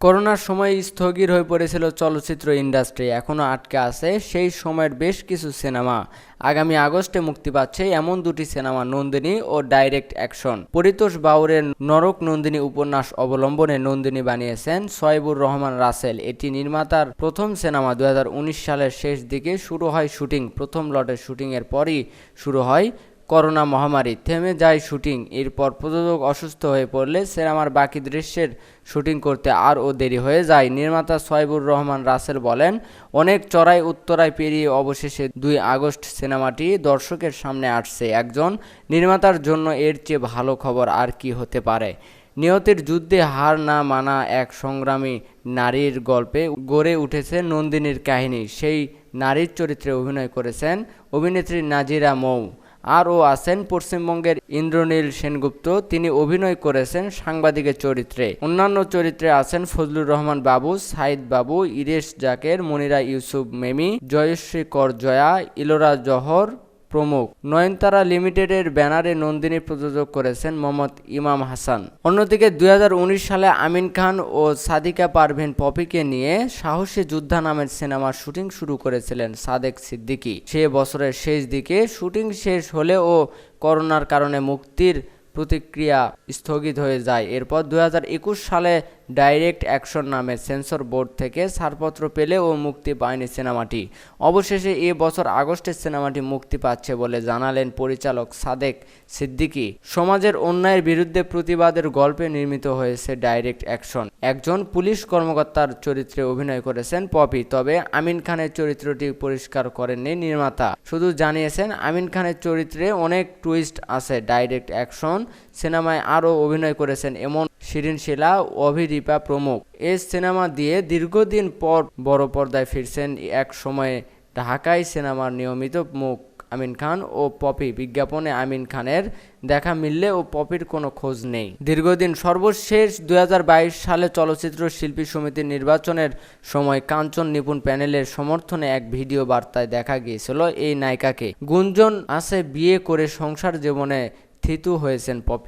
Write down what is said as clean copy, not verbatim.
করোনার সময় স্থগিত হয়ে পড়েছিল চলচ্চিত্র ইন্ডাস্ট্রি, এখনও আটকে আছে সেই সময়ের বেশ কিছু সিনেমা। আগামী আগস্টে মুক্তি পাচ্ছে এমন দুটি সিনেমা, নন্দিনী ও ডাইরেক্ট অ্যাকশন। পরিতোষ বাউরের নরক নন্দিনী উপন্যাস অবলম্বনে নন্দিনী বানিয়েছেন সয়বুর রহমান রাসেল। এটি নির্মাতার প্রথম সিনেমা। 2019 সালের শেষ দিকে শুরু হয় শুটিং। প্রথম লটের শুটিংয়ের পরই শুরু হয় করোনা মহামারী, থেমে যায় শুটিং। এরপর প্রযোজক অসুস্থ হয়ে পড়লে সিনেমার বাকি দৃশ্যের শুটিং করতে আরও দেরি হয়ে যায়। নির্মাতা সয়বুর রহমান রাসেল বলেন, অনেক চড়াই উত্তরায় পেরিয়ে অবশেষে 2 আগস্ট সিনেমাটি দর্শকের সামনে আসছে। একজন নির্মাতার জন্য এর চেয়ে ভালো খবর আর কি হতে পারে। নিয়তির যুদ্ধে হার না মানা এক সংগ্রামী নারীর গল্পে গড়ে উঠেছে নন্দিনীর কাহিনী। সেই নারীর চরিত্রে অভিনয় করেছেন অভিনেত্রী নাজিরা মৌ। আরও আছেন পশ্চিমবঙ্গের ইন্দ্রনীল সেনগুপ্ত, তিনি অভিনয় করেছেন সাংবাদিকের চরিত্রে। অন্যান্য চরিত্রে আছেন ফজলুর রহমান বাবু, সাইদ বাবু, ইরেশ জাকের, মনিরা ইউসুফ মেমি, জয়শ্রী কর জয়া, ইলোরা জহর প্রমুখ। নয়নতারা লিমিটেডের ব্যানারে নন্দিনী প্রযোজক করেছেন মোহাম্মদ ইমাম হাসান। অন্যদিকে 2019 সালে আমিন খান ও সাদিকা পারভীন পপিকে নিয়ে সাহসী যোদ্ধা নামের সিনেমার শুটিং শুরু করেছিলেন সাদেক সিদ্দিকী। সে বছরের শেষ দিকে শুটিং শেষ হলেও করোনার কারণে মুক্তির প্রতিক্রিয়া স্থগিত হয়ে যায়। এরপর 2021 সালে ডাইরেক্ট অ্যাকশন নামে সেন্সর বোর্ড থেকে ছাড়পত্র পেলেও মুক্তি পায়নি সিনেমাটি। অবশেষে এ বছর আগস্টে সিনেমাটি মুক্তি পাচ্ছে বলে জানালেন পরিচালক সাদেক সিদ্দিকী। সমাজের অন্যায়ের বিরুদ্ধে প্রতিবাদের গল্পে নির্মিত হয়েছে ডাইরেক্ট অ্যাকশন। একজন পুলিশ কর্মকর্তার চরিত্রে অভিনয় করেছেন পপি। তবে আমিন খানের চরিত্রটি পরিষ্কার করেননি নির্মাতা, শুধু জানিয়েছেন আমিন খানের চরিত্রে অনেক টুইস্ট আছে। ডাইরেক্ট অ্যাকশন সিনেমায় আরও অভিনয় করেছেন এমন শিরিন শিলা, অভিদীপা প্রমুখ। এই সিনেমা দিয়ে দীর্ঘদিন পর বড় পর্দায় ফিরছেন এক সময়ে ঢাকায় সিনেমার নিয়মিত মুখ আমিন খান ও পপি। বিজ্ঞাপনে আমিন খানের দেখা মিললে ও পপির কোনো খোঁজ নেই দীর্ঘদিন। সর্বশেষ 2022 সালে চলচ্চিত্র শিল্পী সমিতির নির্বাচনের সময় কাঞ্চন নিপুণ প্যানেলের সমর্থনে এক ভিডিও বার্তায় দেখা গিয়েছিল এই নায়িকাকে। গুঞ্জন আছে বিয়ে করে সংসার জীবনে থিতু হয়েছেন পপি।